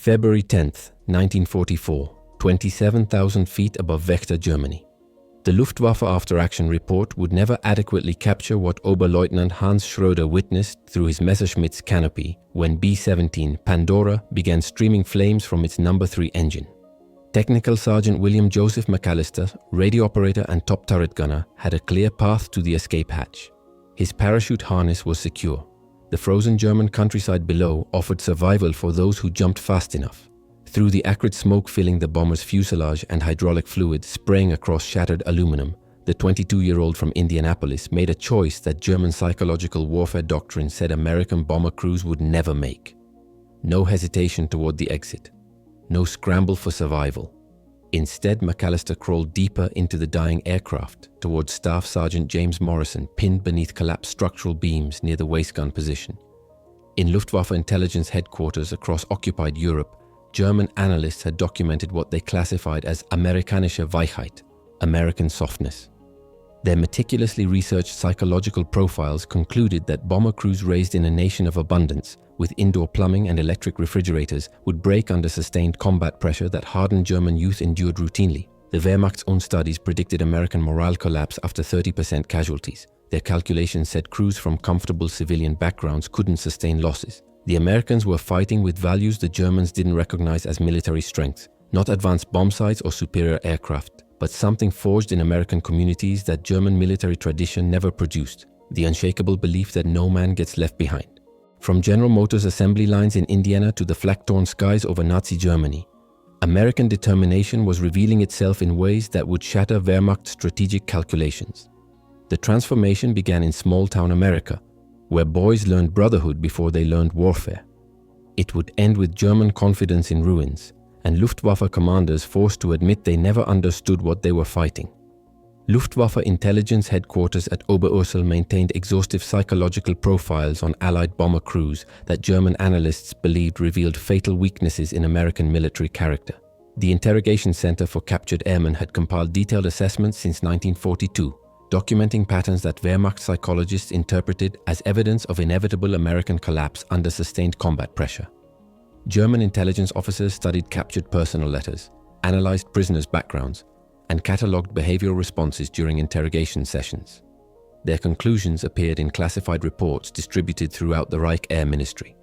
February 10th, 1944, 27,000 feet above Vechta, Germany. The Luftwaffe after-action report would never adequately capture what Oberleutnant Hans Schröder witnessed through his Messerschmitt's canopy when B-17 Pandora began streaming flames from its No. 3 engine. Technical Sergeant William Joseph McAllister, radio operator and top turret gunner, had a clear path to the escape hatch. His parachute harness was secure. The frozen German countryside below offered survival for those who jumped fast enough. Through the acrid smoke filling the bomber's fuselage and hydraulic fluid spraying across shattered aluminum, the 22-year-old from Indianapolis made a choice that German psychological warfare doctrine said American bomber crews would never make. No hesitation toward the exit. No scramble for survival. Instead, McAllister crawled deeper into the dying aircraft towards Staff Sergeant James Morrison, pinned beneath collapsed structural beams near the waistgun position. In Luftwaffe intelligence headquarters across occupied Europe, German analysts had documented what they classified as amerikanische Weichheit, American softness. Their meticulously researched psychological profiles concluded that bomber crews raised in a nation of abundance, with indoor plumbing and electric refrigerators, would break under sustained combat pressure that hardened German youth endured routinely. The Wehrmacht's own studies predicted American morale collapse after 30% casualties. Their calculations said crews from comfortable civilian backgrounds couldn't sustain losses. The Americans were fighting with values the Germans didn't recognize as military strength, not advanced bomb sights or superior aircraft, but something forged in American communities that German military tradition never produced: the unshakable belief that no man gets left behind. From General Motors assembly lines in Indiana to the flak-torn skies over Nazi Germany, American determination was revealing itself in ways that would shatter Wehrmacht's strategic calculations. The transformation began in small-town America, where boys learned brotherhood before they learned warfare. It would end with German confidence in ruins, and Luftwaffe commanders forced to admit they never understood what they were fighting. Luftwaffe intelligence headquarters at Oberursel maintained exhaustive psychological profiles on Allied bomber crews that German analysts believed revealed fatal weaknesses in American military character. The Interrogation Center for Captured Airmen had compiled detailed assessments since 1942, documenting patterns that Wehrmacht psychologists interpreted as evidence of inevitable American collapse under sustained combat pressure. German intelligence officers studied captured personnel letters, analyzed prisoners' backgrounds, and catalogued behavioral responses during interrogation sessions. Their conclusions appeared in classified reports distributed throughout the Reich Air Ministry.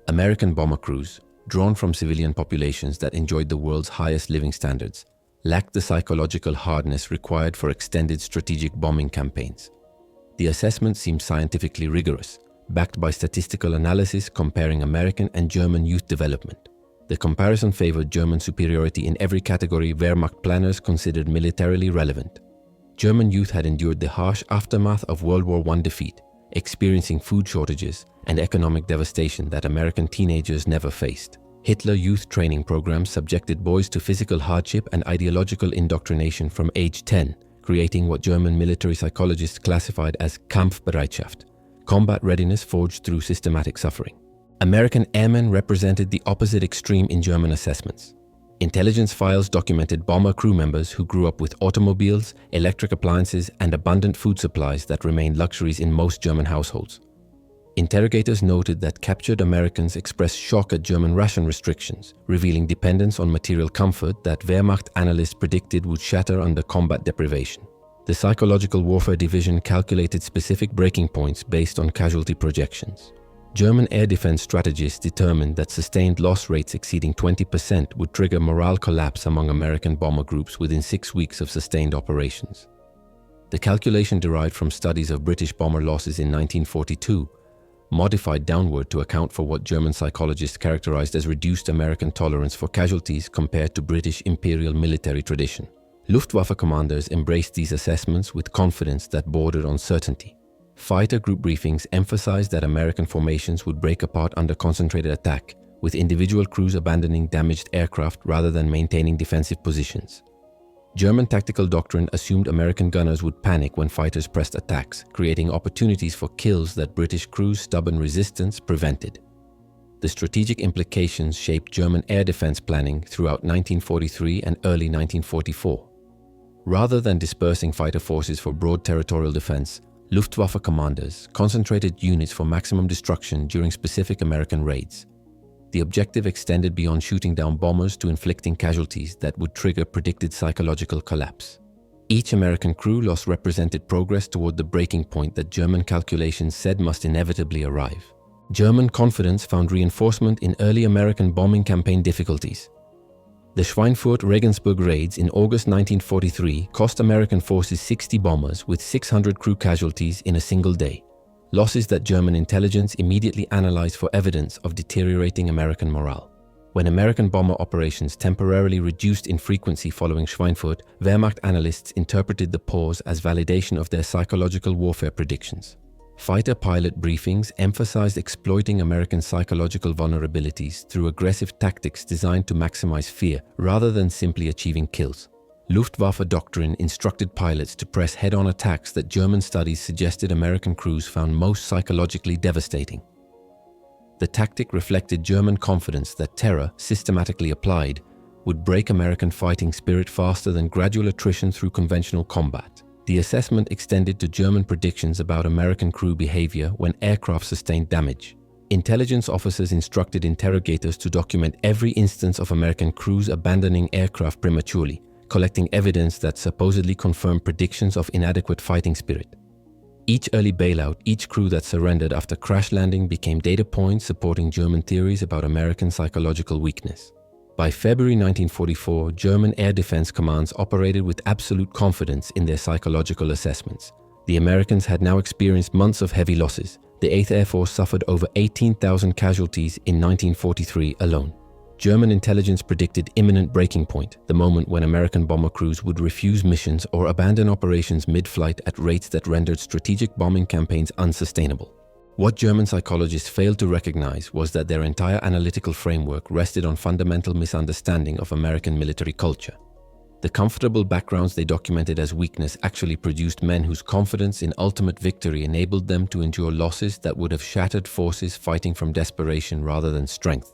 American bomber crews, drawn from civilian populations that enjoyed the world's highest living standards, lacked the psychological hardness required for extended strategic bombing campaigns. The assessment seemed scientifically rigorous, backed by statistical analysis comparing American and German youth development. The comparison favored German superiority in every category Wehrmacht planners considered militarily relevant. German youth had endured the harsh aftermath of World War I defeat, experiencing food shortages and economic devastation that American teenagers never faced. Hitler youth training programs subjected boys to physical hardship and ideological indoctrination from age 10, creating what German military psychologists classified as Kampfbereitschaft, combat readiness forged through systematic suffering. American airmen represented the opposite extreme in German assessments. Intelligence files documented bomber crew members who grew up with automobiles, electric appliances, and abundant food supplies that remained luxuries in most German households. Interrogators noted that captured Americans expressed shock at German ration restrictions, revealing dependence on material comfort that Wehrmacht analysts predicted would shatter under combat deprivation. The Psychological Warfare Division calculated specific breaking points based on casualty projections. German air defense strategists determined that sustained loss rates exceeding 20% would trigger morale collapse among American bomber groups within 6 weeks of sustained operations. The calculation derived from studies of British bomber losses in 1942, modified downward to account for what German psychologists characterized as reduced American tolerance for casualties compared to British imperial military tradition. Luftwaffe commanders embraced these assessments with confidence that bordered on certainty. Fighter group briefings emphasized that American formations would break apart under concentrated attack, with individual crews abandoning damaged aircraft rather than maintaining defensive positions. German tactical doctrine assumed American gunners would panic when fighters pressed attacks, creating opportunities for kills that British crews' stubborn resistance prevented. The strategic implications shaped German air defense planning throughout 1943 and early 1944. Rather than dispersing fighter forces for broad territorial defense, Luftwaffe commanders concentrated units for maximum destruction during specific American raids. The objective extended beyond shooting down bombers to inflicting casualties that would trigger predicted psychological collapse. Each American crew loss represented progress toward the breaking point that German calculations said must inevitably arrive. German confidence found reinforcement in early American bombing campaign difficulties. The Schweinfurt-Regensburg raids in August 1943 cost American forces 60 bombers with 600 crew casualties in a single day, losses that German intelligence immediately analyzed for evidence of deteriorating American morale. When American bomber operations temporarily reduced in frequency following Schweinfurt, Wehrmacht analysts interpreted the pause as validation of their psychological warfare predictions. Fighter pilot briefings emphasized exploiting American psychological vulnerabilities through aggressive tactics designed to maximize fear rather than simply achieving kills. Luftwaffe doctrine instructed pilots to press head-on attacks that German studies suggested American crews found most psychologically devastating. The tactic reflected German confidence that terror, systematically applied, would break American fighting spirit faster than gradual attrition through conventional combat. The assessment extended to German predictions about American crew behavior when aircraft sustained damage. Intelligence officers instructed interrogators to document every instance of American crews abandoning aircraft prematurely, collecting evidence that supposedly confirmed predictions of inadequate fighting spirit. Each early bailout, each crew that surrendered after crash landing became data points supporting German theories about American psychological weakness. By February 1944, German air defense commands operated with absolute confidence in their psychological assessments. The Americans had now experienced months of heavy losses. The 8th Air Force suffered over 18,000 casualties in 1943 alone. German intelligence predicted imminent breaking point, the moment when American bomber crews would refuse missions or abandon operations mid-flight at rates that rendered strategic bombing campaigns unsustainable. What German psychologists failed to recognize was that their entire analytical framework rested on fundamental misunderstanding of American military culture. The comfortable backgrounds they documented as weakness actually produced men whose confidence in ultimate victory enabled them to endure losses that would have shattered forces fighting from desperation rather than strength.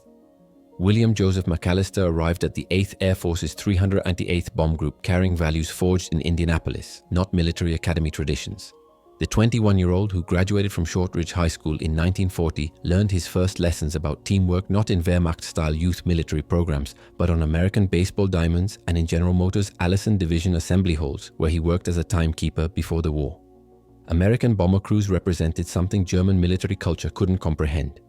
William Joseph McAllister arrived at the 8th Air Force's 398th Bomb Group carrying values forged in Indianapolis, not military academy traditions. The 21-year-old who graduated from Shortridge High School in 1940 learned his first lessons about teamwork not in Wehrmacht-style youth military programs, but on American baseball diamonds and in General Motors' Allison Division assembly halls, where he worked as a timekeeper before the war. American bomber crews represented something German military culture couldn't comprehend: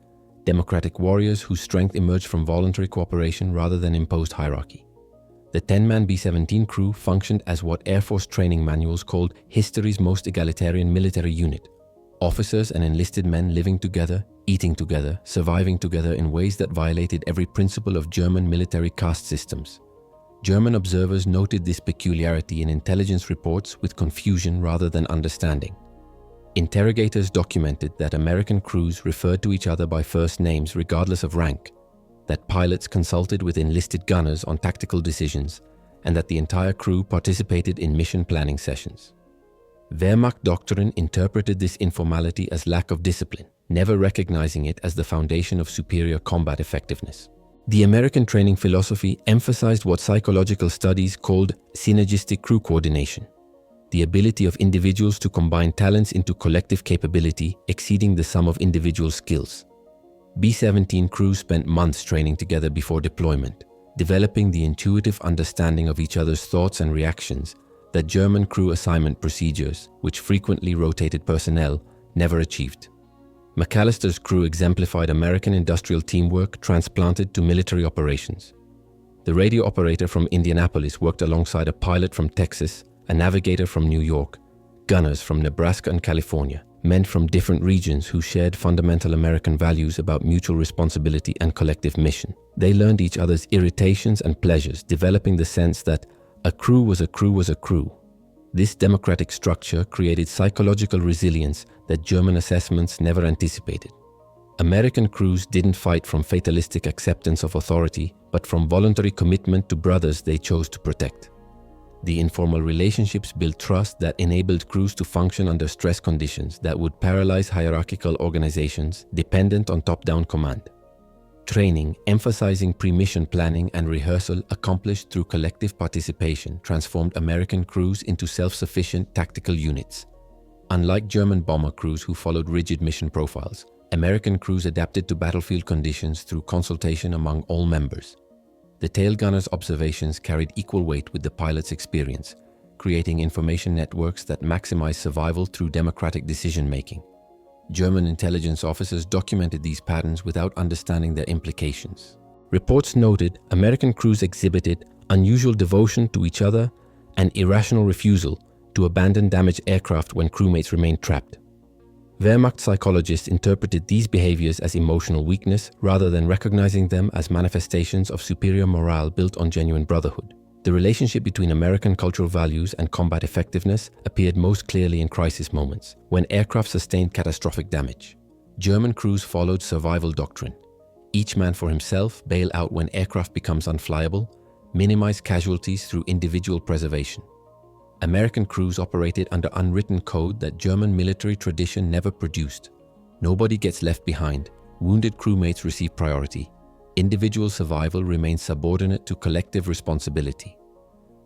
democratic warriors whose strength emerged from voluntary cooperation rather than imposed hierarchy. The 10-man B-17 crew functioned as what Air Force training manuals called history's most egalitarian military unit. Officers and enlisted men living together, eating together, surviving together in ways that violated every principle of German military caste systems. German observers noted this peculiarity in intelligence reports with confusion rather than understanding. Interrogators documented that American crews referred to each other by first names regardless of rank, that pilots consulted with enlisted gunners on tactical decisions, and that the entire crew participated in mission planning sessions. Wehrmacht doctrine interpreted this informality as lack of discipline, never recognizing it as the foundation of superior combat effectiveness. The American training philosophy emphasized what psychological studies called synergistic crew coordination, the ability of individuals to combine talents into collective capability exceeding the sum of individual skills. B-17 crews spent months training together before deployment, developing the intuitive understanding of each other's thoughts and reactions that German crew assignment procedures, which frequently rotated personnel, never achieved. McAllister's crew exemplified American industrial teamwork transplanted to military operations. The radio operator from Indianapolis worked alongside a pilot from Texas, a navigator from New York, gunners from Nebraska and California, men from different regions who shared fundamental American values about mutual responsibility and collective mission. They learned each other's irritations and pleasures, developing the sense that a crew was a crew was a crew. This democratic structure created psychological resilience that German assessments never anticipated. American crews didn't fight from fatalistic acceptance of authority, but from voluntary commitment to brothers they chose to protect. The informal relationships built trust that enabled crews to function under stress conditions that would paralyze hierarchical organizations dependent on top-down command. Training, emphasizing pre-mission planning and rehearsal accomplished through collective participation, transformed American crews into self-sufficient tactical units. Unlike German bomber crews who followed rigid mission profiles, American crews adapted to battlefield conditions through consultation among all members. The tail gunner's observations carried equal weight with the pilot's experience, creating information networks that maximize survival through democratic decision-making. German intelligence officers documented these patterns without understanding their implications. Reports noted American crews exhibited unusual devotion to each other and irrational refusal to abandon damaged aircraft when crewmates remained trapped. Wehrmacht psychologists interpreted these behaviors as emotional weakness rather than recognizing them as manifestations of superior morale built on genuine brotherhood. The relationship between American cultural values and combat effectiveness appeared most clearly in crisis moments, when aircraft sustained catastrophic damage. German crews followed survival doctrine. Each man for himself, bail out when aircraft becomes unflyable, minimize casualties through individual preservation. American crews operated under unwritten code that German military tradition never produced. Nobody gets left behind. Wounded crewmates receive priority. Individual survival remains subordinate to collective responsibility.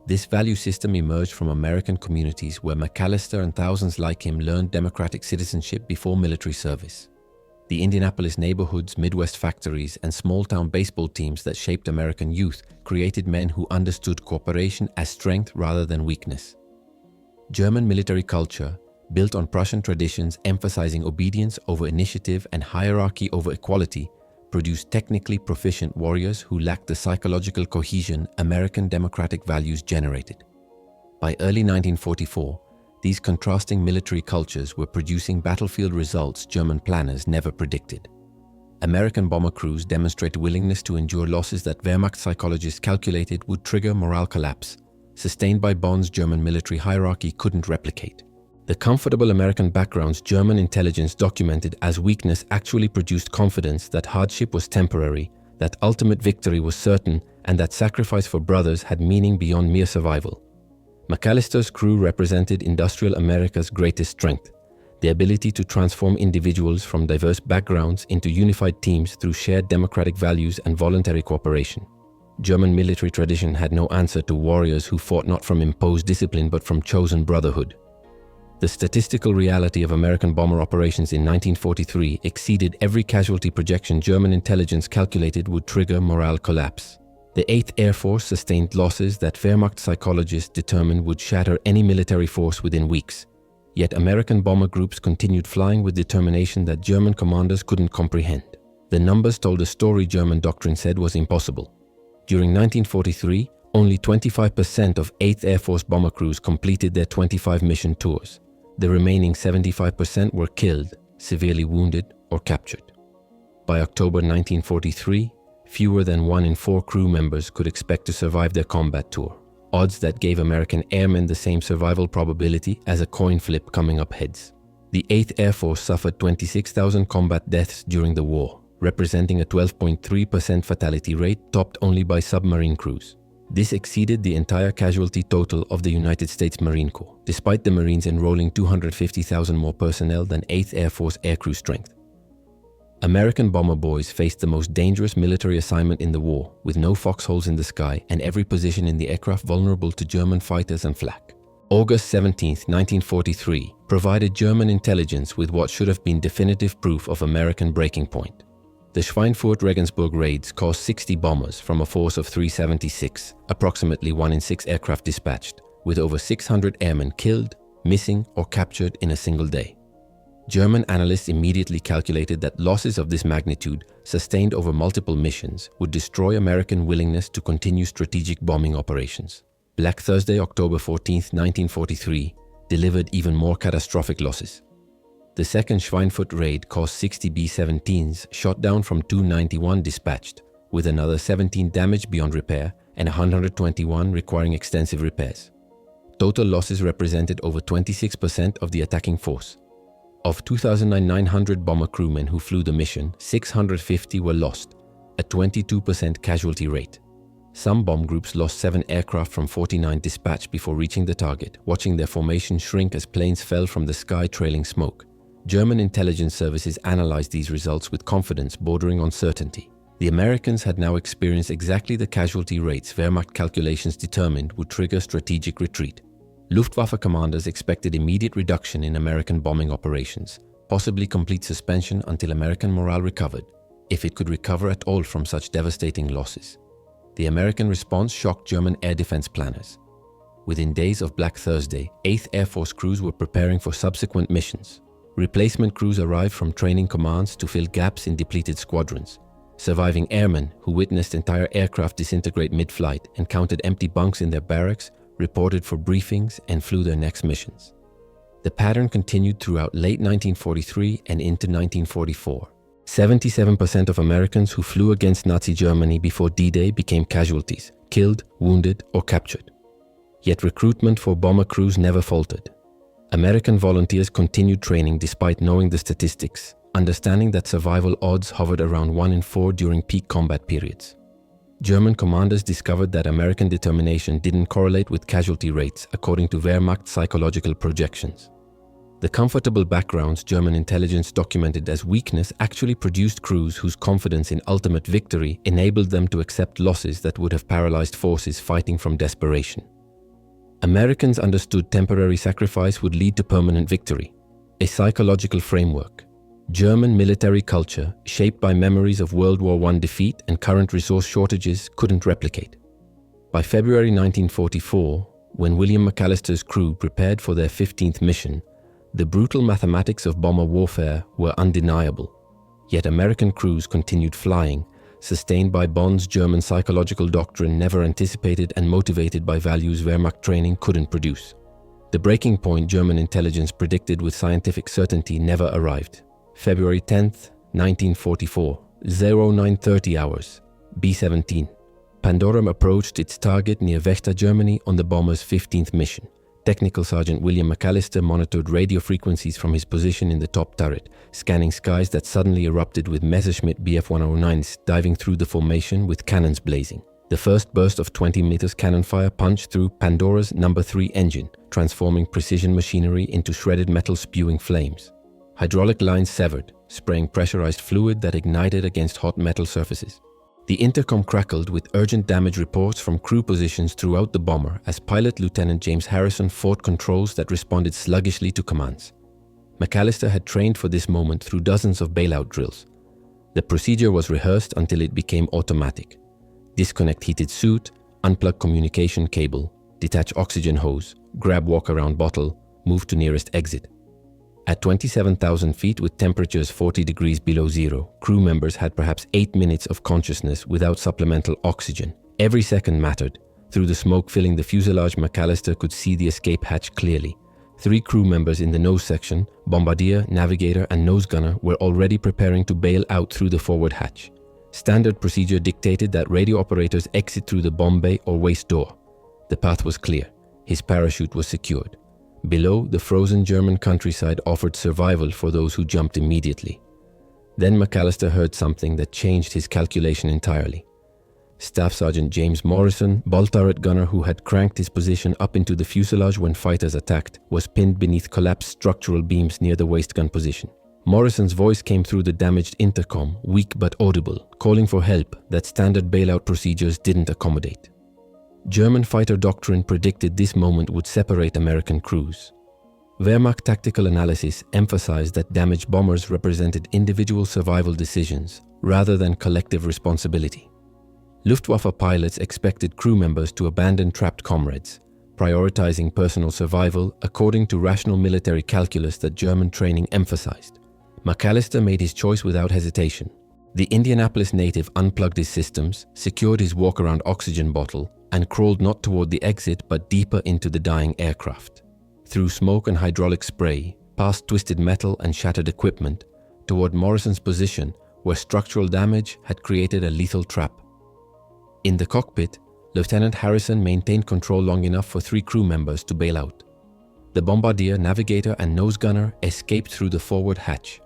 This value system emerged from American communities where McAllister and thousands like him learned democratic citizenship before military service. The Indianapolis neighborhoods, Midwest factories, and small-town baseball teams that shaped American youth created men who understood cooperation as strength rather than weakness. German military culture, built on Prussian traditions emphasizing obedience over initiative and hierarchy over equality, produced technically proficient warriors who lacked the psychological cohesion American democratic values generated. By early 1944, these contrasting military cultures were producing battlefield results German planners never predicted. American bomber crews demonstrated willingness to endure losses that Wehrmacht psychologists calculated would trigger morale collapse, sustained by bonds German military hierarchy couldn't replicate. The comfortable American backgrounds German intelligence documented as weakness actually produced confidence that hardship was temporary, that ultimate victory was certain, and that sacrifice for brothers had meaning beyond mere survival. McAllister's crew represented industrial America's greatest strength, the ability to transform individuals from diverse backgrounds into unified teams through shared democratic values and voluntary cooperation. German military tradition had no answer to warriors who fought not from imposed discipline but from chosen brotherhood. The statistical reality of American bomber operations in 1943 exceeded every casualty projection German intelligence calculated would trigger morale collapse. The 8th Air Force sustained losses that Wehrmacht psychologists determined would shatter any military force within weeks. Yet American bomber groups continued flying with determination that German commanders couldn't comprehend. The numbers told a story German doctrine said was impossible. During 1943, only 25% of 8th Air Force bomber crews completed their 25 mission tours. The remaining 75% were killed, severely wounded, or captured. By October 1943, fewer than 1 in 4 crew members could expect to survive their combat tour, odds that gave American airmen the same survival probability as a coin flip coming up heads. The 8th Air Force suffered 26,000 combat deaths during the war, representing a 12.3% fatality rate, topped only by submarine crews. This exceeded the entire casualty total of the United States Marine Corps, despite the Marines enrolling 250,000 more personnel than 8th Air Force aircrew strength. American bomber boys faced the most dangerous military assignment in the war, with no foxholes in the sky and every position in the aircraft vulnerable to German fighters and flak. August 17, 1943, provided German intelligence with what should have been definitive proof of American breaking point. The Schweinfurt-Regensburg raids cost 60 bombers from a force of 376, approximately 1 in 6 aircraft dispatched, with over 600 airmen killed, missing, or captured in a single day. German analysts immediately calculated that losses of this magnitude, sustained over multiple missions, would destroy American willingness to continue strategic bombing operations. Black Thursday, October 14, 1943, delivered even more catastrophic losses. The second Schweinfurt raid cost 60 B-17s shot down from 291 dispatched, with another 17 damaged beyond repair and 121 requiring extensive repairs. Total losses represented over 26% of the attacking force. Of 2,900 bomber crewmen who flew the mission, 650 were lost, a 22% casualty rate. Some bomb groups lost 7 aircraft from 49 dispatched before reaching the target, watching their formation shrink as planes fell from the sky trailing smoke. German intelligence services analyzed these results with confidence bordering on certainty. The Americans had now experienced exactly the casualty rates Wehrmacht calculations determined would trigger strategic retreat. Luftwaffe commanders expected immediate reduction in American bombing operations, possibly complete suspension until American morale recovered, if it could recover at all from such devastating losses. The American response shocked German air defense planners. Within days of Black Thursday, 8th Air Force crews were preparing for subsequent missions. Replacement crews arrived from training commands to fill gaps in depleted squadrons. Surviving airmen, who witnessed entire aircraft disintegrate mid-flight and counted empty bunks in their barracks, reported for briefings and flew their next missions. The pattern continued throughout late 1943 and into 1944. 77% of Americans who flew against Nazi Germany before D-Day became casualties, killed, wounded, or captured. Yet recruitment for bomber crews never faltered. American volunteers continued training despite knowing the statistics, understanding that survival odds hovered around 1 in 4 during peak combat periods. German commanders discovered that American determination didn't correlate with casualty rates according to Wehrmacht psychological projections. The comfortable backgrounds German intelligence documented as weakness actually produced crews whose confidence in ultimate victory enabled them to accept losses that would have paralyzed forces fighting from desperation. Americans understood temporary sacrifice would lead to permanent victory, a psychological framework. German military culture, shaped by memories of World War I defeat and current resource shortages, couldn't replicate. By February 1944, when William McAllister's crew prepared for their 15th mission, the brutal mathematics of bomber warfare were undeniable. Yet American crews continued flying, sustained by Bond's German psychological doctrine never anticipated and motivated by values Wehrmacht training couldn't produce. The breaking point German intelligence predicted with scientific certainty never arrived. February 10th, 1944, 0930 hours, B-17. Pandora approached its target near Vechta, Germany on the bomber's 15th mission. Technical Sergeant William McAllister monitored radio frequencies from his position in the top turret, scanning skies that suddenly erupted with Messerschmitt Bf-109s diving through the formation with cannons blazing. The first burst of 20 meters cannon fire punched through Pandora's No. 3 engine, transforming precision machinery into shredded metal spewing flames. Hydraulic lines severed, spraying pressurized fluid that ignited against hot metal surfaces. The intercom crackled with urgent damage reports from crew positions throughout the bomber as Pilot Lieutenant James Harrison fought controls that responded sluggishly to commands. McAllister had trained for this moment through dozens of bailout drills. The procedure was rehearsed until it became automatic. Disconnect heated suit, unplug communication cable, detach oxygen hose, grab walk-around bottle, move to nearest exit. At 27,000 feet with temperatures 40 degrees below zero, crew members had perhaps 8 minutes of consciousness without supplemental oxygen. Every second mattered. Through the smoke filling the fuselage, McAllister could see the escape hatch clearly. 3 crew members in the nose section, bombardier, navigator, and nose gunner, were already preparing to bail out through the forward hatch. Standard procedure dictated that radio operators exit through the bomb bay or waist door. The path was clear. His parachute was secured. Below, the frozen German countryside offered survival for those who jumped immediately. Then McAllister heard something that changed his calculation entirely. Staff Sergeant James Morrison, bolt turret gunner who had cranked his position up into the fuselage when fighters attacked, was pinned beneath collapsed structural beams near the waist gun position. Morrison's voice came through the damaged intercom, weak but audible, calling for help that standard bailout procedures didn't accommodate. German fighter doctrine predicted this moment would separate American crews. Wehrmacht tactical analysis emphasized that damaged bombers represented individual survival decisions rather than collective responsibility. Luftwaffe pilots expected crew members to abandon trapped comrades, prioritizing personal survival according to rational military calculus that German training emphasized. McAllister made his choice without hesitation. The Indianapolis native unplugged his systems, secured his walk-around oxygen bottle, and crawled not toward the exit but deeper into the dying aircraft. Through smoke and hydraulic spray, past twisted metal and shattered equipment, toward Morrison's position where structural damage had created a lethal trap. In the cockpit, Lieutenant Harrison maintained control long enough for 3 crew members to bail out. The bombardier, navigator, and nose gunner escaped through the forward hatch,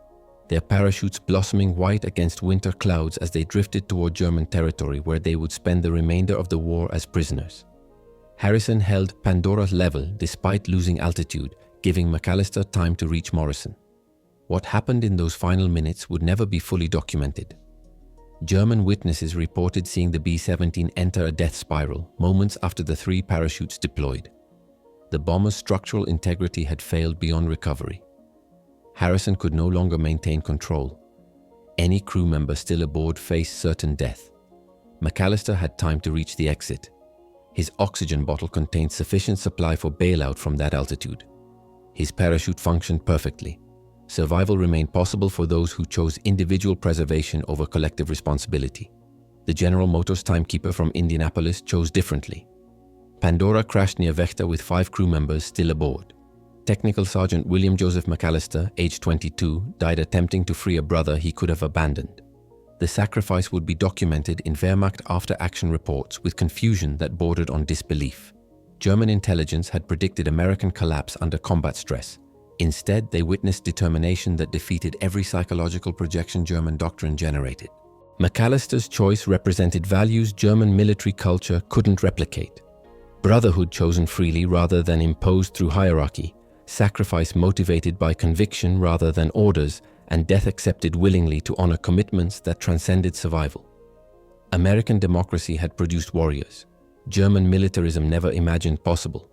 their parachutes blossoming white against winter clouds as they drifted toward German territory where they would spend the remainder of the war as prisoners. Harrison held Pandora's level despite losing altitude, giving McAllister time to reach Morrison. What happened in those final minutes would never be fully documented. German witnesses reported seeing the B-17 enter a death spiral moments after the 3 parachutes deployed. The bomber's structural integrity had failed beyond recovery. Harrison could no longer maintain control. Any crew member still aboard faced certain death. McAllister had time to reach the exit. His oxygen bottle contained sufficient supply for bailout from that altitude. His parachute functioned perfectly. Survival remained possible for those who chose individual preservation over collective responsibility. The General Motors timekeeper from Indianapolis chose differently. Pandora crashed near Vechta with 5 crew members still aboard. Technical Sergeant William Joseph McAllister, aged 22, died attempting to free a brother he could have abandoned. The sacrifice would be documented in Wehrmacht after-action reports with confusion that bordered on disbelief. German intelligence had predicted American collapse under combat stress. Instead, they witnessed determination that defeated every psychological projection German doctrine generated. McAllister's choice represented values German military culture couldn't replicate. Brotherhood chosen freely rather than imposed through hierarchy, sacrifice motivated by conviction rather than orders, and death accepted willingly to honor commitments that transcended survival. American democracy had produced warriors. German militarism never imagined possible.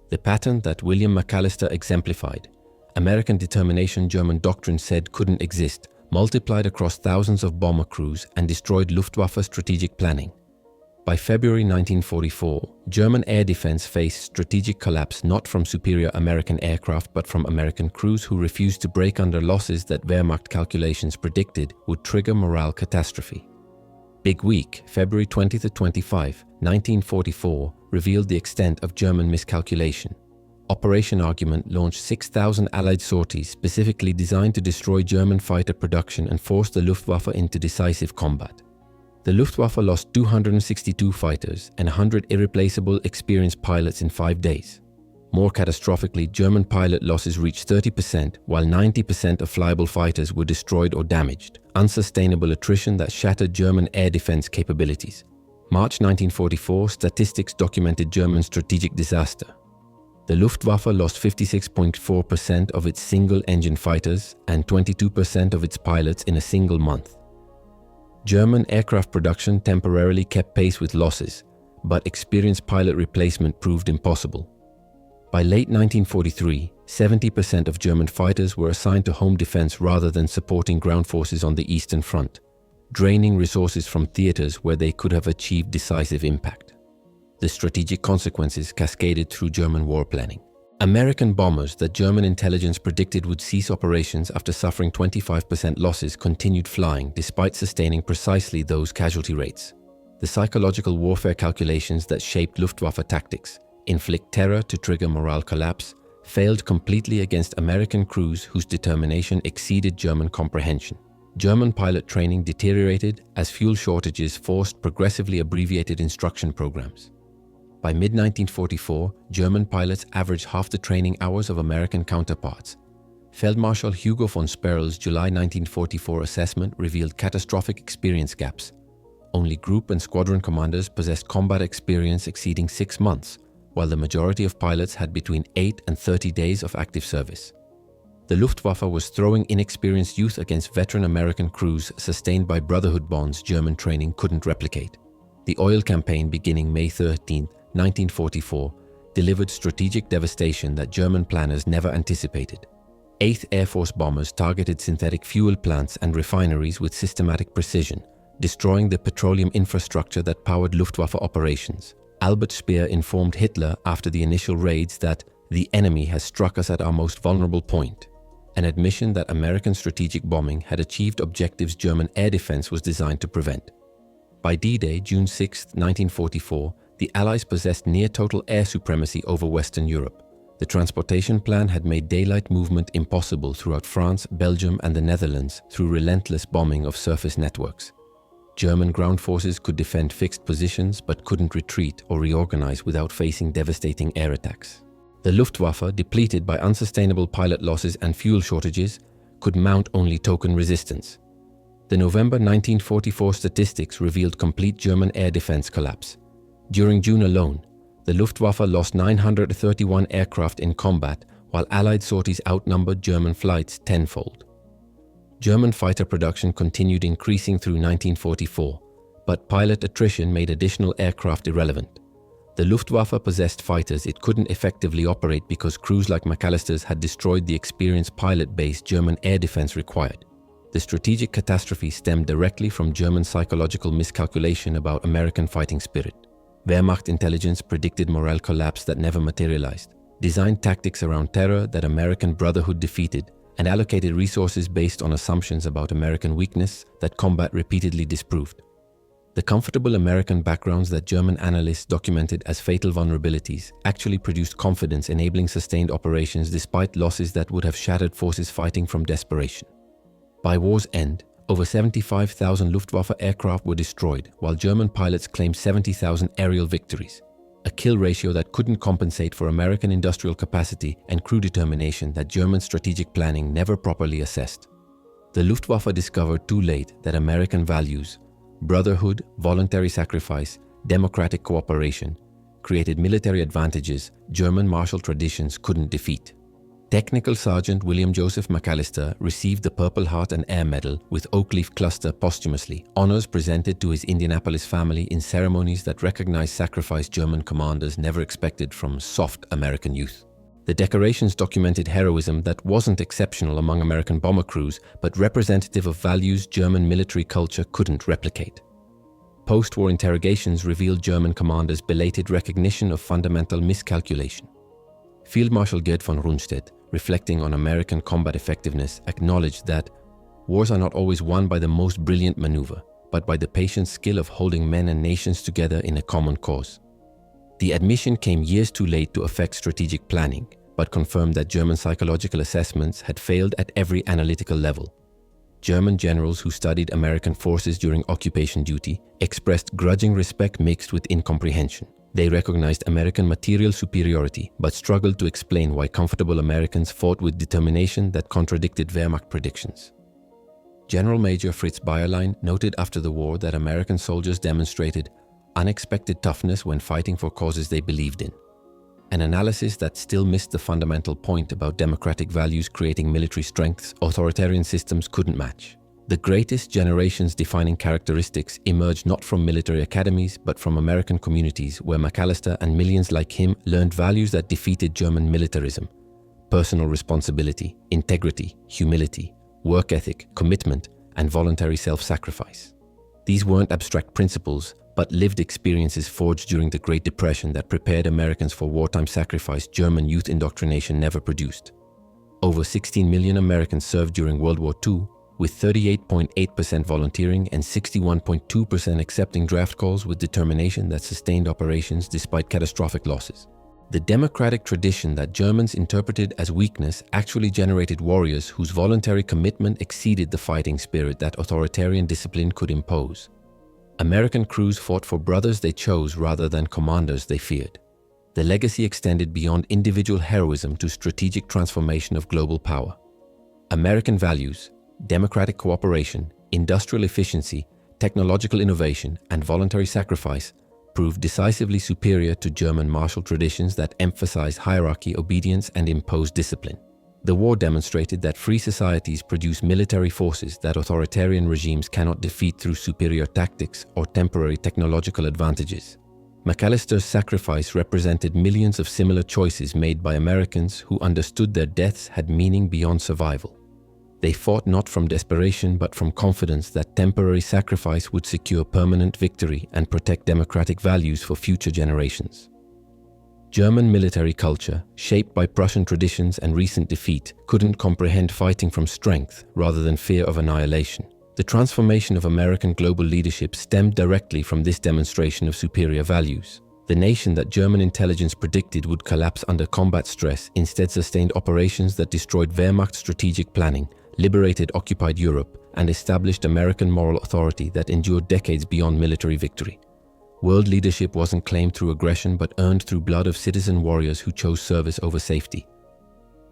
The pattern that William McAllister exemplified, American determination German doctrine said couldn't exist, multiplied across thousands of bomber crews and destroyed Luftwaffe strategic planning. By February 1944, German air defense faced strategic collapse not from superior American aircraft but from American crews who refused to break under losses that Wehrmacht calculations predicted would trigger morale catastrophe. Big Week, February 20-25, 1944, revealed the extent of German miscalculation. Operation Argument launched 6,000 Allied sorties specifically designed to destroy German fighter production and force the Luftwaffe into decisive combat. The Luftwaffe lost 262 fighters and 100 irreplaceable experienced pilots in 5 days. More catastrophically, German pilot losses reached 30%, while 90% of flyable fighters were destroyed or damaged, unsustainable attrition that shattered German air defense capabilities. March 1944, statistics documented German strategic disaster. The Luftwaffe lost 56.4% of its single-engine fighters and 22% of its pilots in a single month. German aircraft production temporarily kept pace with losses, but experienced pilot replacement proved impossible. By late 1943, 70% of German fighters were assigned to home defense rather than supporting ground forces on the Eastern Front, draining resources from theaters where they could have achieved decisive impact. The strategic consequences cascaded through German war planning. American bombers that German intelligence predicted would cease operations after suffering 25% losses continued flying despite sustaining precisely those casualty rates. The psychological warfare calculations that shaped Luftwaffe tactics, inflict terror to trigger morale collapse, failed completely against American crews whose determination exceeded German comprehension. German pilot training deteriorated as fuel shortages forced progressively abbreviated instruction programs. By mid-1944, German pilots averaged half the training hours of American counterparts. Feldmarschall Hugo von Sperl's July 1944 assessment revealed catastrophic experience gaps. Only group and squadron commanders possessed combat experience exceeding 6 months, while the majority of pilots had between 8 and 30 days of active service. The Luftwaffe was throwing inexperienced youth against veteran American crews sustained by brotherhood bonds German training couldn't replicate. The oil campaign beginning May 13, 1944, delivered strategic devastation that German planners never anticipated. 8th Air Force bombers targeted synthetic fuel plants and refineries with systematic precision, destroying the petroleum infrastructure that powered Luftwaffe operations. Albert Speer informed Hitler after the initial raids that the enemy has struck us at our most vulnerable point, an admission that American strategic bombing had achieved objectives German air defense was designed to prevent. By D-Day, June 6, 1944, the Allies possessed near-total air supremacy over Western Europe. The transportation plan had made daylight movement impossible throughout France, Belgium, and the Netherlands through relentless bombing of surface networks. German ground forces could defend fixed positions but couldn't retreat or reorganize without facing devastating air attacks. The Luftwaffe, depleted by unsustainable pilot losses and fuel shortages, could mount only token resistance. The November 1944 statistics revealed complete German air defense collapse. During June alone, the Luftwaffe lost 931 aircraft in combat, while Allied sorties outnumbered German flights tenfold. German fighter production continued increasing through 1944, but pilot attrition made additional aircraft irrelevant. The The Luftwaffe possessed fighters it couldn't effectively operate because crews like McAllister's had destroyed the experienced pilot-based German air defense required. The strategic catastrophe stemmed directly from German psychological miscalculation about American fighting spirit. Wehrmacht intelligence predicted morale collapse that never materialized, designed tactics around terror that American brotherhood defeated, and allocated resources based on assumptions about American weakness that combat repeatedly disproved. The comfortable American backgrounds that German analysts documented as fatal vulnerabilities actually produced confidence, enabling sustained operations despite losses that would have shattered forces fighting from desperation. By war's end, over 75,000 Luftwaffe aircraft were destroyed, while German pilots claimed 70,000 aerial victories, a kill ratio that couldn't compensate for American industrial capacity and crew determination that German strategic planning never properly assessed. The Luftwaffe discovered too late that American values, brotherhood, voluntary sacrifice, democratic cooperation, created military advantages German martial traditions couldn't defeat. Technical Sergeant William Joseph McAllister received the Purple Heart and Air Medal with Oak Leaf Cluster posthumously, honors presented to his Indianapolis family in ceremonies that recognized sacrifice German commanders never expected from soft American youth. The decorations documented heroism that wasn't exceptional among American bomber crews, but representative of values German military culture couldn't replicate. Post-war interrogations revealed German commanders' belated recognition of fundamental miscalculation. Field Marshal Gerd von Rundstedt, reflecting on American combat effectiveness, acknowledged that wars are not always won by the most brilliant maneuver, but by the patient skill of holding men and nations together in a common cause. The admission came years too late to affect strategic planning, but confirmed that German psychological assessments had failed at every analytical level. German generals who studied American forces during occupation duty expressed grudging respect mixed with incomprehension. They recognized American material superiority, but struggled to explain why comfortable Americans fought with determination that contradicted Wehrmacht predictions. General Major Fritz Bayerlein noted after the war that American soldiers demonstrated unexpected toughness when fighting for causes they believed in, an analysis that still missed the fundamental point about democratic values creating military strengths authoritarian systems couldn't match. The greatest generation's defining characteristics emerged not from military academies but from American communities where McAllister and millions like him learned values that defeated German militarism: personal responsibility, integrity, humility, work ethic, commitment, and voluntary self-sacrifice. These weren't abstract principles, but lived experiences forged during the Great Depression that prepared Americans for wartime sacrifice German youth indoctrination never produced. Over 16 million Americans served during World War II, with 38.8% volunteering and 61.2% accepting draft calls with determination that sustained operations despite catastrophic losses. The democratic tradition that Germans interpreted as weakness actually generated warriors whose voluntary commitment exceeded the fighting spirit that authoritarian discipline could impose. American crews fought for brothers they chose rather than commanders they feared. The legacy extended beyond individual heroism to strategic transformation of global power. American values, democratic cooperation, industrial efficiency, technological innovation, and voluntary sacrifice proved decisively superior to German martial traditions that emphasize hierarchy, obedience, and imposed discipline. The war demonstrated that free societies produce military forces that authoritarian regimes cannot defeat through superior tactics or temporary technological advantages. McAllister's sacrifice represented millions of similar choices made by Americans who understood their deaths had meaning beyond survival. They fought not from desperation but from confidence that temporary sacrifice would secure permanent victory and protect democratic values for future generations. German military culture, shaped by Prussian traditions and recent defeat, couldn't comprehend fighting from strength rather than fear of annihilation. The transformation of American global leadership stemmed directly from this demonstration of superior values. The nation that German intelligence predicted would collapse under combat stress instead sustained operations that destroyed Wehrmacht strategic planning, liberated occupied Europe, and established American moral authority that endured decades beyond military victory. World leadership wasn't claimed through aggression but earned through blood of citizen warriors who chose service over safety.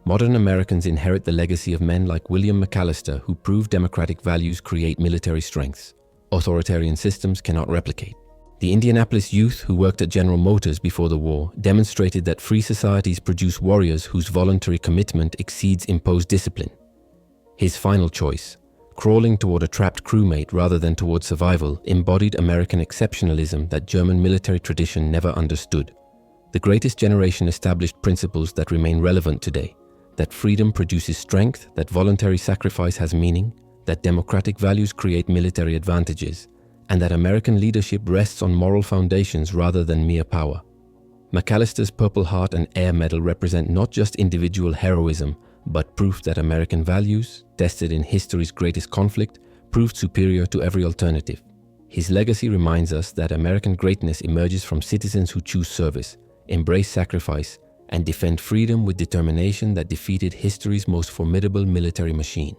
Modern Americans inherit the legacy of men like William McAllister who proved democratic values create military strengths authoritarian systems cannot replicate. The Indianapolis youth who worked at General Motors before the war demonstrated that free societies produce warriors whose voluntary commitment exceeds imposed discipline. His final choice, crawling toward a trapped crewmate rather than toward survival, embodied American exceptionalism that German military tradition never understood. The greatest generation established principles that remain relevant today: that freedom produces strength, that voluntary sacrifice has meaning, that democratic values create military advantages, and that American leadership rests on moral foundations rather than mere power. McAllister's Purple Heart and Air Medal represent not just individual heroism, but proof that American values, tested in history's greatest conflict, proved superior to every alternative. His legacy reminds us that American greatness emerges from citizens who choose service, embrace sacrifice, and defend freedom with determination that defeated history's most formidable military machine.